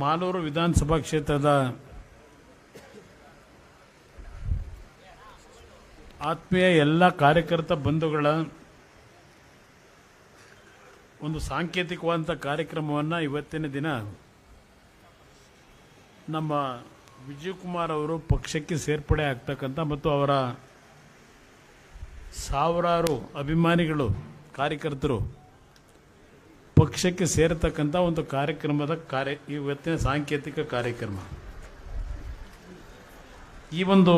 ಮಾಲೂರು ವಿಧಾನಸಭಾ ಕ್ಷೇತ್ರದ ಆತ್ಮೀಯ ಎಲ್ಲ ಕಾರ್ಯಕರ್ತ ಬಂಧುಗಳ ಒಂದು ಸಾಂಕೇತಿಕವಾದಂಥ ಕಾರ್ಯಕ್ರಮವನ್ನು ಇವತ್ತಿನ ದಿನ ನಮ್ಮ ವಿಜಯಕುಮಾರ್ ಅವರು ಪಕ್ಷಕ್ಕೆ ಸೇರ್ಪಡೆ ಆಗ್ತಕ್ಕಂಥ ಮತ್ತು ಅವರ ಸಾವಿರಾರು ಅಭಿಮಾನಿಗಳು ಕಾರ್ಯಕರ್ತರು ಪಕ್ಷಕ್ಕೆ ಸೇರತಕ್ಕಂಥ ಒಂದು ಕಾರ್ಯಕ್ರಮದ ಇವತ್ತಿನ ಸಾಂಕೇತಿಕ ಕಾರ್ಯಕ್ರಮ. ಈ ಒಂದು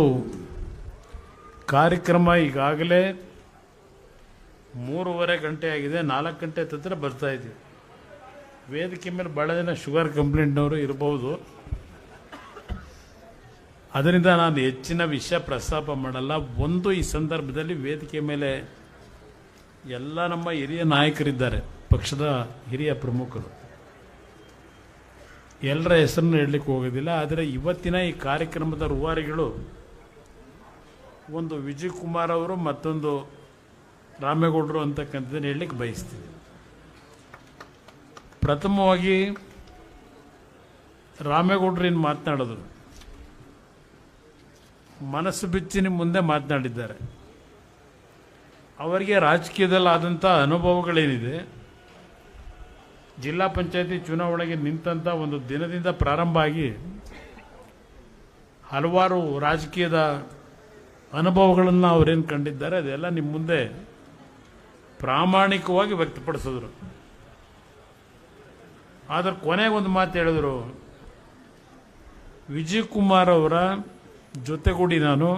ಕಾರ್ಯಕ್ರಮ ಈಗಾಗಲೇ 3:30 ಗಂಟೆ ಆಗಿದೆ. 4 ಗಂಟೆ ಹತ್ತಿರ ಬರ್ತಾ ಇದ್ದೀವಿ. ವೇದಿಕೆ ಮೇಲೆ ಭಾಳ ಜನ ಶುಗರ್ ಕಂಪ್ಲೇಂಟ್ನವರು ಇರಬಹುದು. ಅದರಿಂದ ನಾನು ಹೆಚ್ಚಿನ ವಿಷಯ ಪ್ರಸ್ತಾಪ ಮಾಡಲ್ಲ. ಒಂದು ಈ ಸಂದರ್ಭದಲ್ಲಿ ವೇದಿಕೆ ಮೇಲೆ ಎಲ್ಲ ನಮ್ಮ ಹಿರಿಯ ನಾಯಕರಿದ್ದಾರೆ, ಪಕ್ಷದ ಹಿರಿಯ ಪ್ರಮುಖರು, ಎಲ್ಲರ ಹೆಸರನ್ನು ಹೇಳಲಿಕ್ಕೆ ಹೋಗೋದಿಲ್ಲ. ಆದರೆ ಇವತ್ತಿನ ಈ ಕಾರ್ಯಕ್ರಮದ ರೂವಾರಿಗಳು ಒಂದು ವಿಜಯಕುಮಾರ್ ಅವರು, ಮತ್ತೊಂದು ರಾಮೇಗೌಡರು ಅಂತಕ್ಕಂಥದ್ದನ್ನು ಹೇಳಲಿಕ್ಕೆ ಬಯಸ್ತೀನಿ. ಪ್ರಥಮವಾಗಿ ರಾಮೇಗೌಡರು ಏನು ಮಾತನಾಡಿದ್ರು, ಮನಸ್ಸು ಬಿಚ್ಚಿ ನಿಮ್ಮ ಮುಂದೆ ಮಾತನಾಡಿದ್ದಾರೆ. ಅವರಿಗೆ ರಾಜಕೀಯದಲ್ಲಿ ಆದಂಥ ಅನುಭವಗಳೇನಿದೆ, ಜಿಲ್ಲಾ ಪಂಚಾಯತಿ ಚುನಾವಣೆಗೆ ನಿಂತಹ ಒಂದು ದಿನದಿಂದ ಪ್ರಾರಂಭ ಆಗಿ ಹಲವಾರು ರಾಜಕೀಯದ ಅನುಭವಗಳನ್ನು ಅವರೇನು ಕಂಡಿದ್ದಾರೆ ಅದೆಲ್ಲ ನಿಮ್ಮ ಮುಂದೆ ಪ್ರಾಮಾಣಿಕವಾಗಿ ವ್ಯಕ್ತಪಡಿಸಿದ್ರು. ಆದರೆ ಕೊನೆಗೆ ಒಂದು ಮಾತು ಹೇಳಿದ್ರು, ವಿಜಯಕುಮಾರ್ ಅವರ ಜೊತೆಗೂಡಿ ನಾನು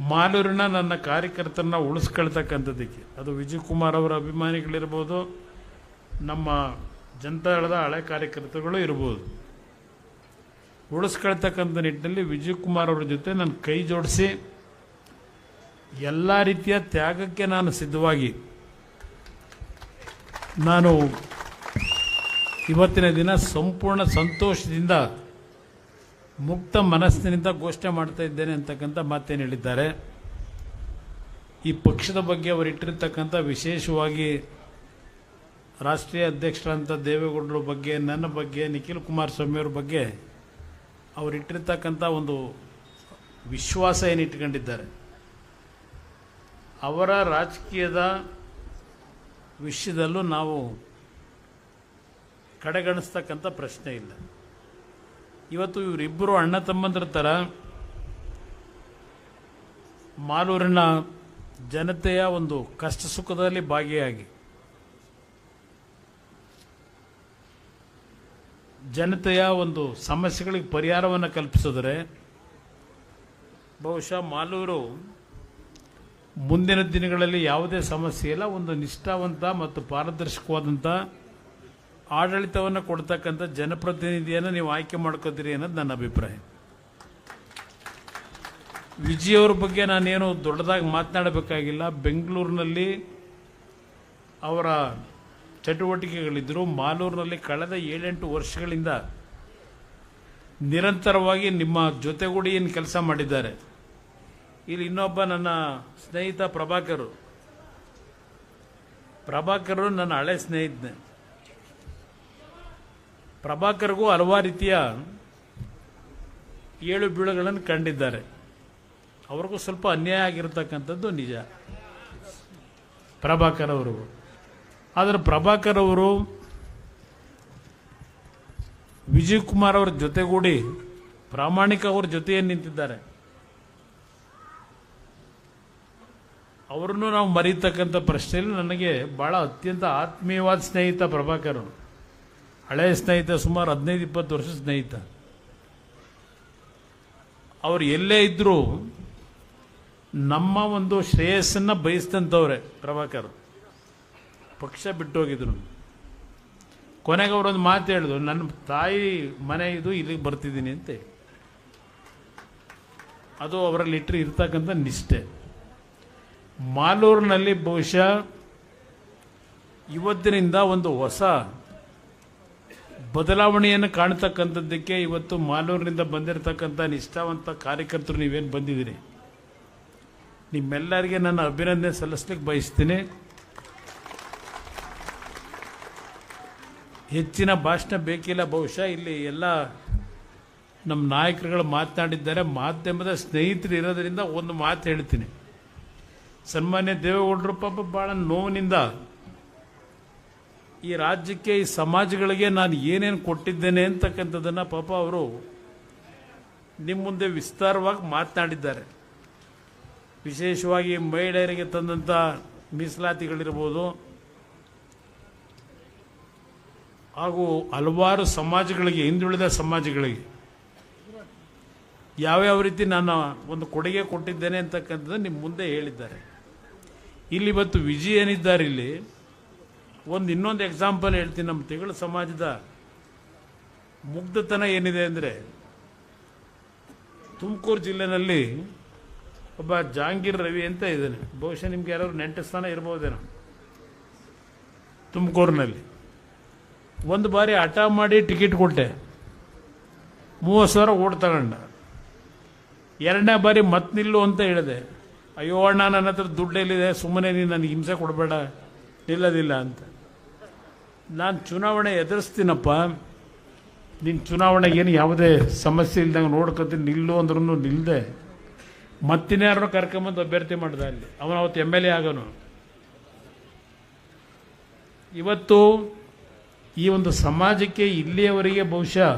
ಮಾಲೂರಿನ ನನ್ನ ಕಾರ್ಯಕರ್ತರನ್ನ ಉಳಿಸ್ಕೊಳ್ತಕ್ಕಂಥದ್ದಕ್ಕೆ, ಅದು ವಿಜಯಕುಮಾರ್ ಅವರ ಅಭಿಮಾನಿಗಳಿರ್ಬೋದು, ನಮ್ಮ ಜನತಾದಳದ ಹಳೆ ಕಾರ್ಯಕರ್ತರುಗಳು ಇರ್ಬೋದು, ಉಳಿಸ್ಕೊಳ್ತಕ್ಕಂಥ ನಿಟ್ಟಿನಲ್ಲಿ ವಿಜಯಕುಮಾರ್ ಅವರ ಜೊತೆ ನಾನು ಕೈ ಜೋಡಿಸಿ ಎಲ್ಲ ರೀತಿಯ ತ್ಯಾಗಕ್ಕೆ ನಾನು ಸಿದ್ಧವಾಗಿ ನಾನು ಇವತ್ತಿನ ದಿನ ಸಂಪೂರ್ಣ ಸಂತೋಷದಿಂದ ಮುಕ್ತ ಮನಸ್ಸಿನಿಂದ ಘೋಷಣೆ ಮಾಡ್ತಾ ಇದ್ದೇನೆ ಅಂತಕ್ಕಂಥ ಮಾತೇನು ಹೇಳಿದ್ದಾರೆ. ಈ ಪಕ್ಷದ ಬಗ್ಗೆ ಅವರು ಇಟ್ಟಿರ್ತಕ್ಕಂಥ, ವಿಶೇಷವಾಗಿ ರಾಷ್ಟ್ರೀಯ ಅಧ್ಯಕ್ಷರಂಥ ದೇವೇಗೌಡರ ಬಗ್ಗೆ, ನನ್ನ ಬಗ್ಗೆ, ನಿಖಿಲ್ ಕುಮಾರಸ್ವಾಮಿ ಅವ್ರ ಬಗ್ಗೆ ಅವರಿಟ್ಟಿರ್ತಕ್ಕಂಥ ಒಂದು ವಿಶ್ವಾಸ ಏನು ಇಟ್ಕೊಂಡಿದ್ದಾರೆ, ಅವರ ರಾಜಕೀಯದ ವಿಷಯದಲ್ಲೂ ನಾವು ಕಡೆಗಣಿಸ್ತಕ್ಕಂಥ ಪ್ರಶ್ನೆ ಇಲ್ಲ. ಇವತ್ತು ಇವರಿಬ್ಬರು ಅಣ್ಣ ತಮ್ಮಂದ್ರ ಥರ ಮಾಲೂರಿನ ಜನತೆಯ ಒಂದು ಕಷ್ಟ ಸುಖದಲ್ಲಿ ಭಾಗಿಯಾಗಿ, ಜನತೆಯ ಒಂದು ಸಮಸ್ಯೆಗಳಿಗೆ ಪರಿಹಾರವನ್ನು ಕಲ್ಪಿಸಿದರೆ ಬಹುಶಃ ಮಾಲೂರು ಮುಂದಿನ ದಿನಗಳಲ್ಲಿ ಯಾವುದೇ ಸಮಸ್ಯೆ ಇಲ್ಲ, ಒಂದು ನಿಷ್ಠಾವಂತ ಮತ್ತು ಪಾರದರ್ಶಕವಾದಂಥ ಆಡಳಿತವನ್ನು ಕೊಡ್ತಕ್ಕಂಥ ಜನಪ್ರತಿನಿಧಿಯನ್ನು ನೀವು ಆಯ್ಕೆ ಮಾಡ್ಕೋತೀರಿ ಅನ್ನೋದು ನನ್ನ ಅಭಿಪ್ರಾಯ. ವಿಜಯ್ ಅವ್ರ ಬಗ್ಗೆ ನಾನೇನು ದೊಡ್ಡದಾಗಿ ಮಾತನಾಡಬೇಕಾಗಿಲ್ಲ. ಬೆಂಗಳೂರಿನಲ್ಲಿ ಅವರ ಚಟುವಟಿಕೆಗಳಿದ್ದರು. ಮಾಲೂರಿನಲ್ಲಿ ಕಳೆದ 7-8 ವರ್ಷಗಳಿಂದ ನಿರಂತರವಾಗಿ ನಿಮ್ಮ ಜೊತೆಗೂಡಿ ಏನು ಕೆಲಸ ಮಾಡಿದ್ದಾರೆ. ಇಲ್ಲಿ ಇನ್ನೊಬ್ಬ ನನ್ನ ಸ್ನೇಹಿತ ಪ್ರಭಾಕರ್ ನನ್ನ ಹಳೆ ಸ್ನೇಹಿತನೇ. ಪ್ರಭಾಕರ್ಗೂ ಹಲವಾರು ರೀತಿಯ ಏಳು ಬೀಳುಗಳನ್ನು ಕಂಡಿದ್ದಾರೆ. ಅವ್ರಿಗೂ ಸ್ವಲ್ಪ ಅನ್ಯಾಯ ಆಗಿರತಕ್ಕಂಥದ್ದು ನಿಜ, ಪ್ರಭಾಕರ್ ಅವರಿಗೂ. ಆದರೆ ಪ್ರಭಾಕರ್ ಅವರು ವಿಜಯಕುಮಾರ್ ಅವರ ಜೊತೆಗೂಡಿ ಪ್ರಾಮಾಣಿಕ ಅವ್ರ ಜೊತೆಯನ್ನು ನಿಂತಿದ್ದಾರೆ. ಅವರನ್ನು ನಾವು ಮರೀತಕ್ಕಂಥ ಪ್ರಶ್ನೆಯಲ್ಲಿ ನನಗೆ ಬಹಳ ಅತ್ಯಂತ ಆತ್ಮೀಯವಾದ ಸ್ನೇಹಿತ ಪ್ರಭಾಕರ್, ಹಳೆಯ ಸ್ನೇಹಿತ, ಸುಮಾರು 15-20 ವರ್ಷ ಸ್ನೇಹಿತ. ಅವರು ಎಲ್ಲೇ ಇದ್ದರೂ ನಮ್ಮ ಒಂದು ಶ್ರೇಯಸ್ಸನ್ನು ಬಯಸಿದಂಥವ್ರೆ ಪ್ರಭಾಕರ್. ಪಕ್ಷ ಬಿಟ್ಟು ಹೋಗಿದ್ರು. ಕೊನೆಗೆ ಅವರೊಂದು ಮಾತು ಹೇಳಿದ್ರು, ನನ್ನ ತಾಯಿ ಮನೆ ಇದು, ಇಲ್ಲಿಗೆ ಬರ್ತಿದ್ದೀನಿ ಅಂತ. ಅದು ಅವರಲ್ಲಿ ಇರ್ತಕ್ಕಂಥ ನಿಷ್ಠೆ. ಮಾಲೂರಿನಲ್ಲಿ ಬಹುಶಃ ಇವತ್ತಿನಿಂದ ಒಂದು ಹೊಸ ಬದಲಾವಣೆಯನ್ನು ಕಾಣ್ತಕ್ಕಂಥದ್ದಕ್ಕೆ ಇವತ್ತು ಮಾಲೂರಿನಿಂದ ಬಂದಿರತಕ್ಕಂಥ ನಿಷ್ಠಾವಂತ ಕಾರ್ಯಕರ್ತರು ನೀವೇನು ಬಂದಿದ್ದೀರಿ, ನಿಮ್ಮೆಲ್ಲರಿಗೆ ನನ್ನ ಅಭಿನಂದನೆ ಸಲ್ಲಿಸಲಿಕ್ಕೆ ಬಯಸ್ತೀನಿ. ಹೆಚ್ಚಿನ ಭಾಷಣ ಬೇಕಿಲ್ಲ. ಬಹುಶಃ ಇಲ್ಲಿ ಎಲ್ಲ ನಮ್ಮ ನಾಯಕರುಗಳು ಮಾತನಾಡಿದ್ದಾರೆ. ಮಾಧ್ಯಮದ ಸ್ನೇಹಿತರು ಇರೋದರಿಂದ ಒಂದು ಮಾತು ಹೇಳ್ತೀನಿ. ಸನ್ಮಾನ್ಯ ದೇವೇಗೌಡರು ಪಾಪ ಭಾಳ ನೋವಿನಿಂದ ಈ ರಾಜ್ಯಕ್ಕೆ, ಈ ಸಮಾಜಗಳಿಗೆ ನಾನು ಏನೇನು ಕೊಟ್ಟಿದ್ದೇನೆ ಅಂತಕ್ಕಂಥದ್ದನ್ನು ಪಾಪ ಅವರು ನಿಮ್ಮ ಮುಂದೆ ವಿಸ್ತಾರವಾಗಿ ಮಾತನಾಡಿದ್ದಾರೆ. ವಿಶೇಷವಾಗಿ ಮಹಿಳೆಯರಿಗೆ ತಂದಂಥ ಮೀಸಲಾತಿಗಳಿರ್ಬೋದು, ಹಾಗೂ ಹಲವಾರು ಸಮಾಜಗಳಿಗೆ, ಹಿಂದುಳಿದ ಸಮಾಜಗಳಿಗೆ ಯಾವ್ಯಾವ ರೀತಿ ನಾನು ಒಂದು ಕೊಡುಗೆ ಕೊಟ್ಟಿದ್ದೇನೆ ಅಂತಕ್ಕಂಥದ್ದು ನಿಮ್ಮ ಮುಂದೆ ಹೇಳಿದ್ದಾರೆ. ಇಲ್ಲಿ ಇವತ್ತು ವಿಜಯ್ ಏನಿದ್ದಾರೆ, ಇಲ್ಲಿ ಇನ್ನೊಂದು ಎಕ್ಸಾಂಪಲ್ ಹೇಳ್ತೀನಿ. ನಮ್ಮ ತಿಗಳ ಸಮಾಜದ ಮುಗ್ಧತನ ಏನಿದೆ ಅಂದರೆ, ತುಮಕೂರು ಜಿಲ್ಲೆನಲ್ಲಿ ಒಬ್ಬ ಜಹಾಂಗೀರ್ ರವಿ ಅಂತ ಇದ್ದಾನೆ. ಬಹುಶಃ ನಿಮ್ಗೆ ಯಾರು ನೆಂಟಸ್ಥಾನ ಇರ್ಬೋದೇನೋ. ತುಮಕೂರಿನಲ್ಲಿ ಒಂದು ಬಾರಿ ಹಠ ಮಾಡಿ ಟಿಕೆಟ್ ಕೊಟ್ಟೆ, 30,000 ಓಟ್ ತಗೊಂಡ. ಎರಡನೇ ಬಾರಿ ಮತ್ತೆ ನಿಲ್ಲು ಅಂತ ಹೇಳಿದೆ. ಅಯ್ಯೋ ಅಣ್ಣ, ನನ್ನ ಹತ್ರ ದುಡ್ಡೆಲ್ಲಿದೆ, ಸುಮ್ಮನೆ ನೀನು ನನಗೆ ಹಿಂಸೆ ಕೊಡಬೇಡ, ನಿಲ್ಲೋದಿಲ್ಲ ಅಂತ. ನಾನು ಚುನಾವಣೆ ಎದುರಿಸ್ತೀನಪ್ಪ, ನಿನ್ನ ಚುನಾವಣೆಗೆ ಏನು ಯಾವುದೇ ಸಮಸ್ಯೆ ಇಲ್ದಂಗೆ ನೋಡ್ಕೊತೀನಿ, ನಿಲ್ಲು ಅಂದ್ರೂ ನಿಲ್ಲದೆ ಮತ್ತಿನ್ಯಾರನ್ನೂ ಕರ್ಕೊಂಬಂದು ಅಭ್ಯರ್ಥಿ ಮಾಡ್ದ. ಅಲ್ಲಿ ಅವತ್ತು MLA ಆಗೋನು. ಇವತ್ತು ಈ ಒಂದು ಸಮಾಜಕ್ಕೆ ಇಲ್ಲಿಯವರೆಗೆ ಬಹುಶಃ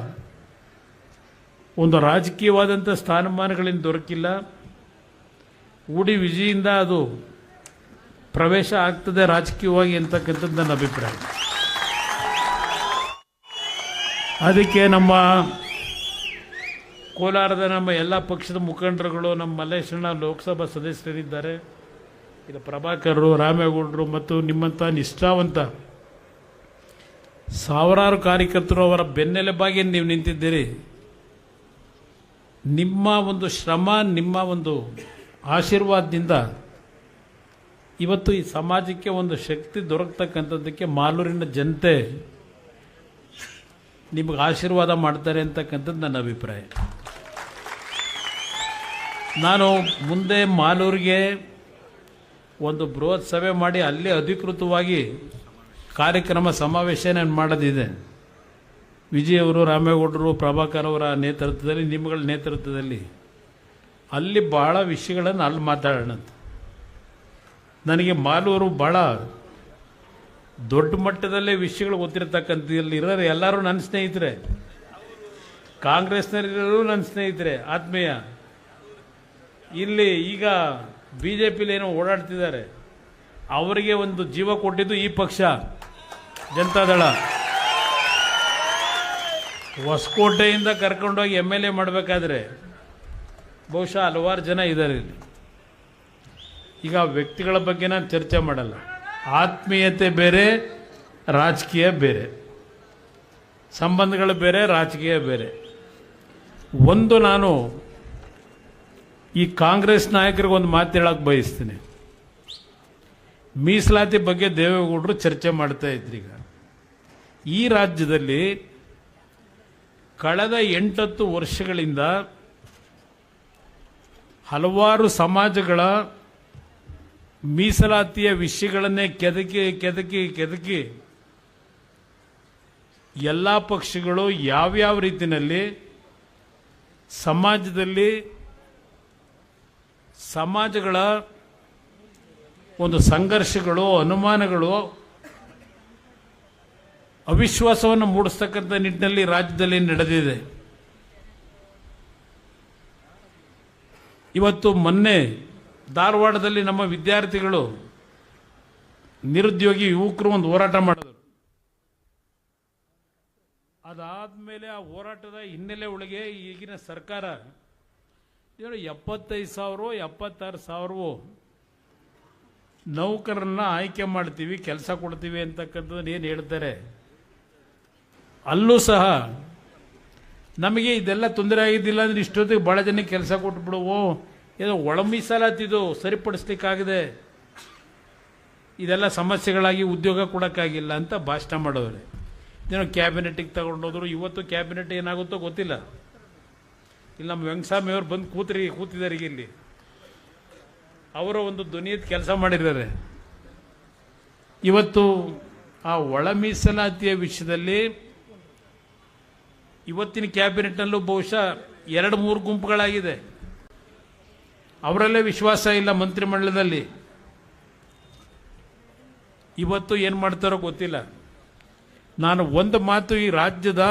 ಒಂದು ರಾಜಕೀಯವಾದಂಥ ಸ್ಥಾನಮಾನಗಳಿಂದ ದೊರಕಿಲ್ಲ. ಊಡಿ ವಿಜಯಿಂದ ಅದು ಪ್ರವೇಶ ಆಗ್ತದೆ ರಾಜಕೀಯವಾಗಿ ಅಂತಕ್ಕಂಥದ್ದು ನನ್ನ ಅಭಿಪ್ರಾಯ. ಅದಕ್ಕೆ ನಮ್ಮ ಕೋಲಾರದ ನಮ್ಮ ಎಲ್ಲ ಪಕ್ಷದ ಮುಖಂಡರುಗಳು, ನಮ್ಮ ಮಲ್ಲೇಶಣ್ಣ ಲೋಕಸಭಾ ಸದಸ್ಯರಿದ್ದಾರೆ, ಇದು ಪ್ರಭಾಕರರು, ರಾಮೇಗೌಡರು ಮತ್ತು ನಿಮ್ಮಂಥ ನಿಷ್ಠಾವಂತ ಸಾವಿರಾರು ಕಾರ್ಯಕರ್ತರು ಅವರ ಬೆನ್ನೆಲುಬಾಗಿ ನೀವು ನಿಂತಿದ್ದೀರಿ. ನಿಮ್ಮ ಒಂದು ಶ್ರಮ, ನಿಮ್ಮ ಒಂದು ಆಶೀರ್ವಾದದಿಂದ ಇವತ್ತು ಈ ಸಮಾಜಕ್ಕೆ ಒಂದು ಶಕ್ತಿ ದೊರಕತಕ್ಕಂಥದ್ದಕ್ಕೆ ಮಾಲೂರಿನ ಜನತೆ ನಿಮಗೆ ಆಶೀರ್ವಾದ ಮಾಡ್ತಾರೆ ಅಂತಕ್ಕಂಥದ್ದು ನನ್ನ ಅಭಿಪ್ರಾಯ. ನಾನು ಮುಂದೆ ಮಾಲೂರಿಗೆ ಒಂದು ಬೃಹತ್ ಸಭೆ ಮಾಡಿ ಅಲ್ಲಿ ಅಧಿಕೃತವಾಗಿ ಕಾರ್ಯಕ್ರಮ ಸಮಾವೇಶ ನಾನು ಮಾಡೋದಿದೆ. ವಿಜಯ್ ಅವರು, ರಾಮೇಗೌಡರು, ಪ್ರಭಾಕರ್ ಅವರ ನೇತೃತ್ವದಲ್ಲಿ, ನಿಮ್ಮಗಳ ನೇತೃತ್ವದಲ್ಲಿ ಅಲ್ಲಿ ಭಾಳ ವಿಷಯಗಳನ್ನು ಅಲ್ಲಿ ಮಾತಾಡೋಣ ಅಂತ. ನನಗೆ ಮಾಲೂರು ಭಾಳ ದೊಡ್ಡ ಮಟ್ಟದಲ್ಲೇ ವಿಷಯಗಳು ಗೊತ್ತಿರತಕ್ಕಂಥದ್ದು. ಇರೋರು ಎಲ್ಲರೂ ನನ್ನ ಸ್ನೇಹಿತರೆ, ಕಾಂಗ್ರೆಸ್ನಲ್ಲಿರೋರು ನನ್ನ ಸ್ನೇಹಿತರೆ, ಆತ್ಮೀಯ. ಇಲ್ಲಿ ಈಗ BJPಲಿ ಏನೋ ಓಡಾಡ್ತಿದ್ದಾರೆ, ಅವರಿಗೆ ಒಂದು ಜೀವ ಕೊಟ್ಟಿದ್ದು ಈ ಪಕ್ಷ ಜನತಾದಳ. ಹೊಸಕೋಟೆಯಿಂದ ಕರ್ಕೊಂಡೋಗಿ MLA ಮಾಡಬೇಕಾದ್ರೆ ಬಹುಶಃ ಹಲವಾರು ಜನ ಇದ್ದಾರೆ ಇಲ್ಲಿ. ಈಗ ವ್ಯಕ್ತಿಗಳ ಬಗ್ಗೆ ನಾನು ಚರ್ಚೆ ಮಾಡಲ್ಲ. ಆತ್ಮೀಯತೆ ಬೇರೆ, ರಾಜಕೀಯ ಬೇರೆ, ಸಂಬಂಧಗಳು ಬೇರೆ, ರಾಜಕೀಯ ಬೇರೆ. ಒಂದು ನಾನು ಈ ಕಾಂಗ್ರೆಸ್ ನಾಯಕರಿಗೆ ಒಂದು ಮಾತು ಹೇಳಕ್ಕೆ ಬಯಸ್ತೀನಿ. ಮೀಸಲಾತಿ ಬಗ್ಗೆ ದೇವೇಗೌಡರು ಚರ್ಚೆ ಮಾಡ್ತಾ ಇದ್ರಿ. ಈಗ ಈ ರಾಜ್ಯದಲ್ಲಿ ಕಳೆದ 8-10 ವರ್ಷಗಳಿಂದ ಹಲವಾರು ಸಮಾಜಗಳ ಮೀಸಲಾತಿಯ ವಿಷಯಗಳನ್ನೇ ಕೆದಕಿ ಎಲ್ಲ ಪಕ್ಷಗಳು ಯಾವ್ಯಾವ ರೀತಿಯಲ್ಲಿ ಸಮಾಜಗಳ ಒಂದು ಸಂಘರ್ಷಗಳು, ಅನುಮಾನಗಳು, ಅವಿಶ್ವಾಸವನ್ನು ಮೂಡಿಸ್ತಕ್ಕಂಥ ನಿಟ್ಟಿನಲ್ಲಿ ರಾಜ್ಯದಲ್ಲಿ ನಡೆದಿದೆ. ಇವತ್ತು ಮೊನ್ನೆ ಧಾರವಾಡದಲ್ಲಿ ನಮ್ಮ ವಿದ್ಯಾರ್ಥಿಗಳು, ನಿರುದ್ಯೋಗಿ ಯುವಕರು ಒಂದು ಹೋರಾಟ ಮಾಡಿದರು. ಅದಾದಮೇಲೆ ಆ ಹೋರಾಟದ ಹಿನ್ನೆಲೆ ಒಳಗೆ ಈಗಿನ ಸರ್ಕಾರ 75,000 76,000 ನೌಕರರನ್ನ ಆಯ್ಕೆ ಮಾಡ್ತೀವಿ, ಕೆಲಸ ಕೊಡ್ತೀವಿ ಅಂತಕ್ಕಂಥದ್ದನ್ನು ಏನು ಹೇಳ್ತಾರೆ, ಅಲ್ಲೂ ಸಹ ನಮಗೆ ಇದೆಲ್ಲ ತೊಂದರೆ ಆಗಿದ್ದಿಲ್ಲ ಅಂದರೆ ಇಷ್ಟೊತ್ತಿಗೆ ಭಾಳ ಜನಕ್ಕೆ ಕೆಲಸ ಕೊಟ್ಬಿಡುವು, ಏನೋ ಒಳ ಮೀಸಲಾತಿದು ಸರಿಪಡಿಸ್ಲಿಕ್ಕಾಗದೆ ಇದೆಲ್ಲ ಸಮಸ್ಯೆಗಳಾಗಿ ಉದ್ಯೋಗ ಕೊಡೋಕ್ಕಾಗಿಲ್ಲ ಅಂತ ಭಾಷಣ ಮಾಡೋರು. ಏನೋ ಕ್ಯಾಬಿನೆಟ್ಟಿಗೆ ತಗೊಂಡೋದ್ರು. ಇವತ್ತು ಕ್ಯಾಬಿನೆಟ್ ಏನಾಗುತ್ತೋ ಗೊತ್ತಿಲ್ಲ. ಇಲ್ಲಿ ನಮ್ಮ ವೆಂಕಟಸ್ವಾಮಿ ಅವರು ಬಂದು ಕೂತಿದ್ದಾರೆ ಈಗ ಇಲ್ಲಿ. ಅವರ ಒಂದು ಧ್ವನಿಯತ್ ಕೆಲಸ ಮಾಡಿದ್ದಾರೆ. ಇವತ್ತು ಆ ಒಳ ಮೀಸಲಾತಿಯ ವಿಷಯದಲ್ಲಿ ಇವತ್ತಿನ ಕ್ಯಾಬಿನೆಟ್ನಲ್ಲೂ ಬಹುಶಃ 2-3 ಗುಂಪುಗಳಾಗಿದೆ. ಅವರಲ್ಲೇ ವಿಶ್ವಾಸ ಇಲ್ಲ ಮಂತ್ರಿಮಂಡಲದಲ್ಲಿ. ಇವತ್ತು ಏನು ಮಾಡ್ತಾರೋ ಗೊತ್ತಿಲ್ಲ. ನಾನು ಒಂದು ಮಾತು ಈ ರಾಜ್ಯದ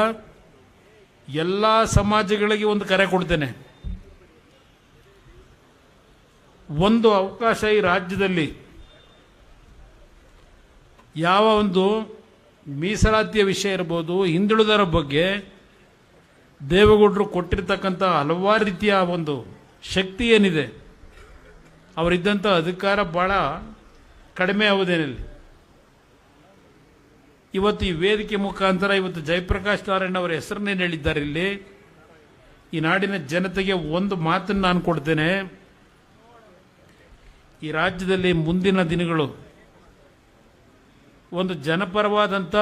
ಎಲ್ಲ ಸಮಾಜಗಳಿಗೆ ಒಂದು ಕರೆ ಕೊಡ್ತೇನೆ. ಒಂದು ಅವಕಾಶ ಈ ರಾಜ್ಯದಲ್ಲಿ ಯಾವ ಒಂದು ಮೀಸಲಾತಿಯ ವಿಷಯ ಇರ್ಬೋದು, ಹಿಂದುಳಿದರ ಬಗ್ಗೆ ದೇವೇಗೌಡರು ಕೊಟ್ಟಿರ್ತಕ್ಕಂಥ ಹಲವಾರು ರೀತಿಯ ಒಂದು ಶಕ್ತಿ ಏನಿದೆ, ಅವರಿದ್ದಂಥ ಅಧಿಕಾರ ಬಹಳ ಕಡಿಮೆ ಅವಧಿಯಲ್ಲಿ ಇವತ್ತು ಈ ವೇದಿಕೆ ಮುಖಾಂತರ ಇವತ್ತು ಜಯಪ್ರಕಾಶ್ ನಾರಾಯಣ್ ಅವರ ಹೆಸರನ್ನೇನು ಹೇಳಿದ್ದಾರೆ ಇಲ್ಲಿ, ಈ ನಾಡಿನ ಜನತೆಗೆ ಒಂದು ಮಾತನ್ನು ನಾನು ಕೊಡ್ತೇನೆ. ಈ ರಾಜ್ಯದಲ್ಲಿ ಮುಂದಿನ ದಿನಗಳು ಒಂದು ಜನಪರವಾದಂಥ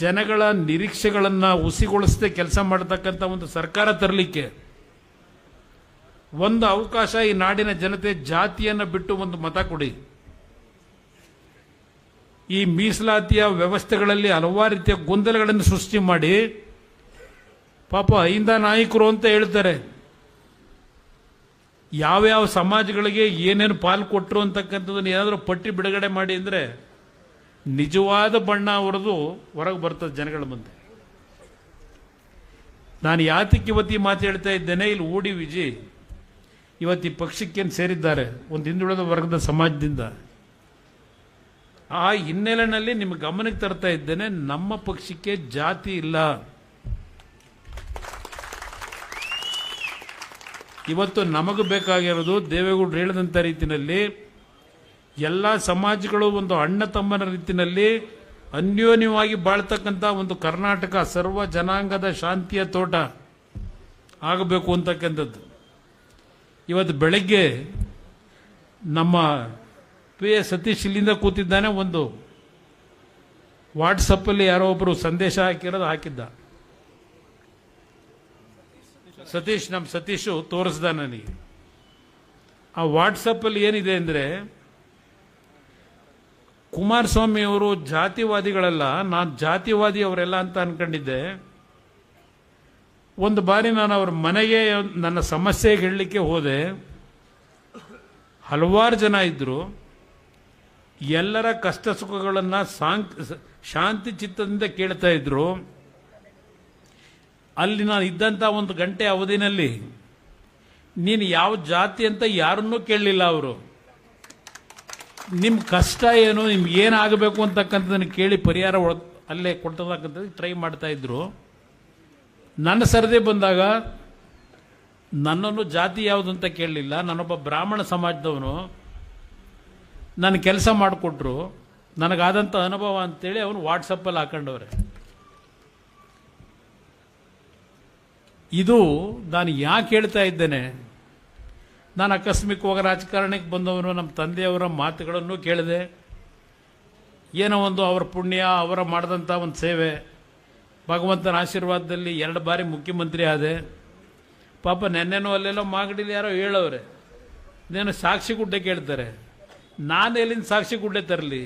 ಜನಗಳ ನಿರೀಕ್ಷೆಗಳನ್ನು ಹುಸಿಗೊಳಿಸದೆ ಕೆಲಸ ಮಾಡತಕ್ಕಂಥ ಒಂದು ಸರ್ಕಾರ ತರಲಿಕ್ಕೆ ಒಂದು ಅವಕಾಶ ಈ ನಾಡಿನ ಜನತೆ ಜಾತಿಯನ್ನು ಬಿಟ್ಟು ಒಂದು ಮತ ಕೊಡಿ. ಈ ಮೀಸಲಾತಿಯ ವ್ಯವಸ್ಥೆಗಳಲ್ಲಿ ಹಲವಾರು ರೀತಿಯ ಗೊಂದಲಗಳನ್ನು ಸೃಷ್ಟಿ ಮಾಡಿ ಪಾಪ ಅಹಿಂದ ನಾಯಕರು ಅಂತ ಹೇಳ್ತಾರೆ. ಯಾವ್ಯಾವ ಸಮಾಜಗಳಿಗೆ ಏನೇನು ಪಾಲು ಕೊಟ್ಟರು ಅಂತಕ್ಕಂಥದ್ದನ್ನು ಏನಾದರೂ ಪಟ್ಟಿ ಬಿಡುಗಡೆ ಮಾಡಿ ಅಂದರೆ ನಿಜವಾದ ಬಣ್ಣ ಅವರದು ಹೊರಗೆ ಬರ್ತದೆ ಜನಗಳ ಮುಂದೆ. ನಾನು ಯಾತಕ್ಕೆ ಇವತ್ತು ಈ ಮಾತು ಹೇಳ್ತಾ ಇದ್ದೇನೆ, ಇಲ್ಲಿ ಓಡಿ ವಿಜಯ್ ಇವತ್ತು ಈ ಪಕ್ಷಕ್ಕೇನು ಸೇರಿದ್ದಾರೆ ಒಂದು ಹಿಂದುಳಿದ ವರ್ಗದ ಸಮಾಜದಿಂದ. ಆ ಹಿನ್ನೆಲೆಯಲ್ಲಿ ನಿಮಗೆ ಗಮನಕ್ಕೆ ತರ್ತಾ ಇದ್ದೇನೆ, ನಮ್ಮ ಪಕ್ಷಕ್ಕೆ ಜಾತಿ ಇಲ್ಲ. ಇವತ್ತು ನಮಗೆ ಬೇಕಾಗಿರೋದು ದೇವೇಗೌಡರು ಹೇಳಿದಂಥ ರೀತಿಯಲ್ಲಿ ಎಲ್ಲ ಸಮಾಜಗಳು ಒಂದು ಅಣ್ಣ ತಮ್ಮನ ರೀತಿಯಲ್ಲಿ ಅನ್ಯೋನ್ಯವಾಗಿ ಬಾಳ್ತಕ್ಕಂಥ ಒಂದು ಕರ್ನಾಟಕ ಸರ್ವ ಜನಾಂಗದ ಶಾಂತಿಯ ತೋಟ ಆಗಬೇಕು ಅಂತಕ್ಕಂಥದ್ದು. ಇವತ್ತು ಬೆಳಗ್ಗೆ ನಮ್ಮ ಪಿ ಎ ಸತೀಶ್ ಇಲ್ಲಿಂದ ಕೂತಿದ್ದಾನೆ, ಒಂದು ವಾಟ್ಸಪ್ಪಲ್ಲಿ ಯಾರೋ ಒಬ್ಬರು ಸಂದೇಶ ಹಾಕಿದ್ದ. ಸತೀಶ್, ನಮ್ಮ ಸತೀಶು ತೋರಿಸ್ದ ನನಗೆ. ಆ ವಾಟ್ಸಪ್ಪಲ್ಲಿ ಏನಿದೆ ಅಂದರೆ, ಕುಮಾರಸ್ವಾಮಿ ಅವರು ಜಾತಿವಾದಿಗಳಲ್ಲ, ನಾನು ಜಾತಿವಾದಿ ಅವರೆಲ್ಲ ಅಂತ ಅನ್ಕೊಂಡಿದ್ದೆ. ಒಂದು ಬಾರಿ ನಾನು ಅವ್ರ ಮನೆಗೆ ನನ್ನ ಸಮಸ್ಯೆ ಹೇಳಲಿಕ್ಕೆ ಹೋದೆ. ಹಲವಾರು ಜನ ಇದ್ದರು. ಎಲ್ಲರ ಕಷ್ಟ ಸುಖಗಳನ್ನು ಶಾಂತಿ ಚಿತ್ತದಿಂದ ಕೇಳ್ತಾ ಇದ್ರು. ಅಲ್ಲಿ ನಾನು ಇದ್ದಂಥ 1 ಗಂಟೆ ಅವಧಿನಲ್ಲಿ ನೀನು ಯಾವ ಜಾತಿ ಅಂತ ಯಾರನ್ನೂ ಕೇಳಲಿಲ್ಲ. ಅವರು ನಿಮ್ಮ ಕಷ್ಟ ಏನು, ನಿಮ್ಗೆ ಏನಾಗಬೇಕು ಅಂತಕ್ಕಂಥದ್ದನ್ನು ಕೇಳಿ ಪರಿಹಾರ ಅಲ್ಲೇ ಕೊಡ್ತಕ್ಕಂಥದ್ದು ಟ್ರೈ ಮಾಡ್ತಾ ಇದ್ರು. ನನ್ನ ಸರದಿ ಬಂದಾಗ ನನ್ನನ್ನು ಜಾತಿ ಯಾವುದು ಅಂತ ಕೇಳಲಿಲ್ಲ. ನಾನೊಬ್ಬ ಬ್ರಾಹ್ಮಣ ಸಮಾಜದವನು, ನನ್ನ ಕೆಲಸ ಮಾಡಿಕೊಟ್ರು, ನನಗಾದಂಥ ಅನುಭವ ಅಂತೇಳಿ ಅವನು ವಾಟ್ಸಪ್ಪಲ್ಲಿ ಹಾಕೊಂಡವ್ರೆ. ಇದು ನಾನು ಯಾಕೆ ಹೇಳ್ತಾ ಇದ್ದೇನೆ, ನಾನು ಆಕಸ್ಮಿಕವಾಗಿ ರಾಜಕಾರಣಕ್ಕೆ ಬಂದವನು, ನಮ್ಮ ತಂದೆಯವರ ಮಾತುಗಳನ್ನು ಕೇಳಿದೆ. ಏನೋ ಒಂದು ಅವರ ಪುಣ್ಯ, ಅವರ ಮಾಡಿದಂಥ ಒಂದು ಸೇವೆ, ಭಗವಂತನ ಆಶೀರ್ವಾದದಲ್ಲಿ 2 ಬಾರಿ ಮುಖ್ಯಮಂತ್ರಿ ಆದೆ. ಪಾಪ ನೆನ್ನೆನೂ ಅಲ್ಲೆಲ್ಲೋ ಮಾಗಡಿಲಿ ಯಾರೋ ಹೇಳವ್ರೆ, ನೀನು ಸಾಕ್ಷಿ ಗುಡ್ಡೆ ಕೇಳ್ತಾರೆ. ನಾನು ಎಲ್ಲಿಂದ ಸಾಕ್ಷಿ ಗುಡ್ಡೆ ತರಲಿ?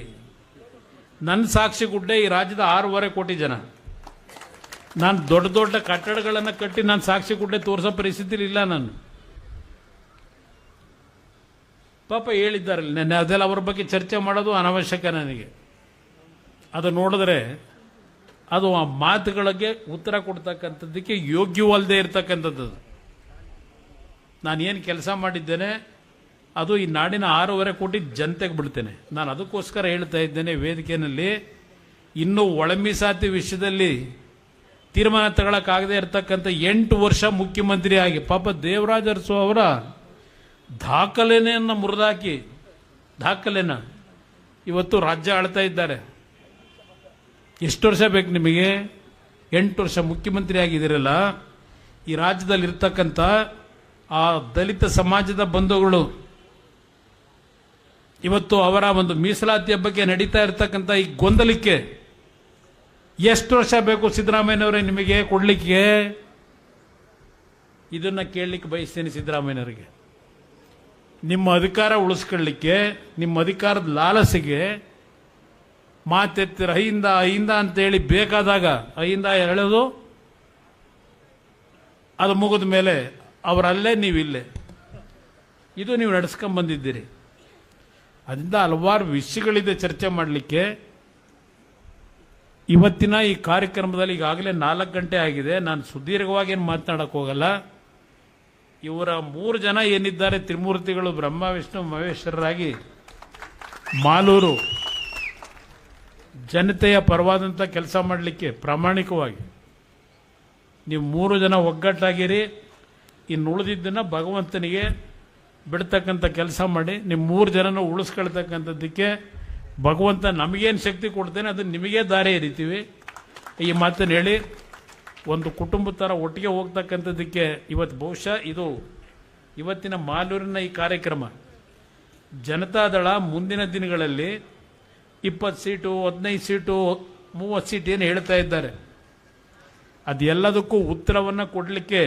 ನನ್ನ ಸಾಕ್ಷಿ ಗುಡ್ಡೆ ಈ ರಾಜ್ಯದ 6.5 ಕೋಟಿ ಜನ. ನಾನು ದೊಡ್ಡ ದೊಡ್ಡ ಕಟ್ಟಡಗಳನ್ನು ಕಟ್ಟಿ ನಾನು ಸಾಕ್ಷಿ ಗುಡ್ಡೆ ತೋರಿಸೋ ಪರಿಸ್ಥಿತಿಲಿ ಇಲ್ಲ ನಾನು. ಪಾಪ ಹೇಳಿದ್ದಾರಲ್ಲ ನೆನ್ನೆ, ಅದೆಲ್ಲ ಅವ್ರ ಬಗ್ಗೆ ಚರ್ಚೆ ಮಾಡೋದು ಅನವಶ್ಯಕ ನನಗೆ. ಅದು ನೋಡಿದ್ರೆ ಅದು ಆ ಮಾತುಗಳಿಗೆ ಉತ್ತರ ಕೊಡ್ತಕ್ಕಂಥದ್ದಕ್ಕೆ ಯೋಗ್ಯವಲ್ಲದೆ ಇರತಕ್ಕಂಥದ್ದು. ನಾನೇನು ಕೆಲಸ ಮಾಡಿದ್ದೇನೆ ಅದು ಈ ನಾಡಿನ 6.5 ಕೋಟಿ ಜನತೆಗೆ ಬಿಡ್ತೇನೆ. ನಾನು ಅದಕ್ಕೋಸ್ಕರ ಹೇಳ್ತಾ ಇದ್ದೇನೆ ವೇದಿಕೆಯಲ್ಲಿ, ಇನ್ನೂ ಒಳ ಮೀಸಲಾತಿ ವಿಷಯದಲ್ಲಿ ತೀರ್ಮಾನ ತಗೊಳಕ್ಕಾಗದೇ ಇರತಕ್ಕಂಥ 8 ವರ್ಷ ಮುಖ್ಯಮಂತ್ರಿ ಆಗಿ ಪಾಪ ದೇವರಾಜ ಅರಸು ಅವರ ದಾಖಲೆಯನ್ನು ಮುರಿದಾಕಿ ಇವತ್ತು ರಾಜ್ಯ ಆಳ್ತಾ ಇದ್ದಾರೆ. ಎಷ್ಟು ವರ್ಷ ಬೇಕು ನಿಮಗೆ? 8 ವರ್ಷ ಮುಖ್ಯಮಂತ್ರಿ ಆಗಿದ್ದೀರಲ್ಲ. ಈ ರಾಜ್ಯದಲ್ಲಿ ಇರ್ತಕ್ಕಂಥ ಆ ದಲಿತ ಸಮಾಜದ ಬಂಧುಗಳು ಇವತ್ತು ಅವರ ಒಂದು ಮೀಸಲಾತಿಯ ಬಗ್ಗೆ ನಡೀತಾ ಇರತಕ್ಕಂಥ ಈ ಗೊಂದಲಕ್ಕೆ ಎಷ್ಟು ವರ್ಷ ಬೇಕು ಸಿದ್ದರಾಮಯ್ಯನವರೇ ನಿಮಗೆ ಕೊಡಲಿಕ್ಕೆ? ಇದನ್ನ ಕೇಳಲಿಕ್ಕೆ ಬಯಸ್ತೇನೆ ಸಿದ್ದರಾಮಯ್ಯನವರಿಗೆ. ನಿಮ್ಮ ಅಧಿಕಾರ ಉಳಿಸ್ಕೊಳ್ಳಿಕ್ಕೆ, ನಿಮ್ಮ ಅಧಿಕಾರದ ಲಾಲಸೆಗೆ ಮಾತೆತ್ತಿರ ಅಹಿಂದ ಅಂತೇಳಿ ಬೇಕಾದಾಗ ಅಹಿಂದ ಹೇಳೋದು, ಅದು ಮುಗಿದ ಮೇಲೆ ಅವರಲ್ಲೇ ನೀವಿಲ್ಲೇ, ಇದು ನೀವು ನಡೆಸ್ಕೊಂಬಂದಿದ್ದೀರಿ. ಅದರಿಂದ ಹಲವಾರು ವಿಷಯಗಳಿದೆ ಚರ್ಚೆ ಮಾಡಲಿಕ್ಕೆ. ಇವತ್ತಿನ ಈ ಕಾರ್ಯಕ್ರಮದಲ್ಲಿ ಈಗಾಗಲೇ 4 ಗಂಟೆ ಆಗಿದೆ. ನಾನು ಸುದೀರ್ಘವಾಗಿ ಏನು ಮಾತನಾಡಕ್ಕೆ ಹೋಗಲ್ಲ. ಇವರ 3 ಜನ ಏನಿದ್ದಾರೆ ತ್ರಿಮೂರ್ತಿಗಳು ಬ್ರಹ್ಮ ವಿಷ್ಣು ಮಹೇಶ್ವರರಾಗಿ ಮಾಲೂರು ಜನತೆಯ ಪರವಾದಂಥ ಕೆಲಸ ಮಾಡಲಿಕ್ಕೆ ಪ್ರಾಮಾಣಿಕವಾಗಿ ನೀವು 3 ಜನ ಒಗ್ಗಟ್ಟಾಗಿರಿ. ಇನ್ನು ಉಳಿದಿದ್ದನ್ನು ಭಗವಂತನಿಗೆ ಬಿಡ್ತಕ್ಕಂಥ ಕೆಲಸ ಮಾಡಿ ನಿಮ್ಮ 3 ಜನನ ಉಳಿಸ್ಕೊಳ್ತಕ್ಕಂಥದ್ದಕ್ಕೆ ಭಗವಂತ ನಮಗೇನು ಶಕ್ತಿ ಕೊಡ್ತೇನೆ ಅದನ್ನು ನಿಮಗೇ ದಾರಿ ಎರಿತೀವಿ. ಈ ಮಾತನ್ನು ಹೇಳಿ ಒಂದು ಕುಟುಂಬದ ಥರ ಒಟ್ಟಿಗೆ ಹೋಗ್ತಕ್ಕಂಥದ್ದಕ್ಕೆ ಇವತ್ತು ಬಹುಶಃ ಇದು ಇವತ್ತಿನ ಮಾಲೂರಿನ ಈ ಕಾರ್ಯಕ್ರಮ ಜನತಾದಳ ಮುಂದಿನ ದಿನಗಳಲ್ಲಿ 20 ಸೀಟು 15 ಸೀಟು 30 ಸೀಟ್ ಏನು ಹೇಳ್ತಾ ಇದ್ದಾರೆ, ಅದೆಲ್ಲದಕ್ಕೂ ಉತ್ತರವನ್ನು ಕೊಡಲಿಕ್ಕೆ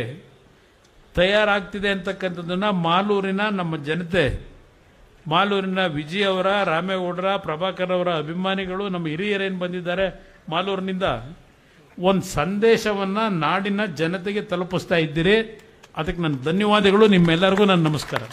ತಯಾರಾಗ್ತಿದೆ ಅಂತಕ್ಕಂಥದ್ದನ್ನು ಮಾಲೂರಿನ ನಮ್ಮ ಜನತೆ, ಮಾಲೂರಿನ ವಿಜಯ್ ಅವರ, ರಾಮೇಗೌಡರ, ಪ್ರಭಾಕರ್ ಅವರ ಅಭಿಮಾನಿಗಳು, ನಮ್ಮ ಹಿರಿಯರೇನು ಬಂದಿದ್ದಾರೆ ಮಾಲೂರಿನಿಂದ, ಒಂದು ಸಂದೇಶವನ್ನು ನಾಡಿನ ಜನತೆಗೆ ತಲುಪಿಸ್ತಾ ಇದ್ದೀರಿ. ಅದಕ್ಕೆ ನನ್ನ ಧನ್ಯವಾದಗಳು. ನಿಮ್ಮೆಲ್ಲರಿಗೂ ನನ್ನ ನಮಸ್ಕಾರ.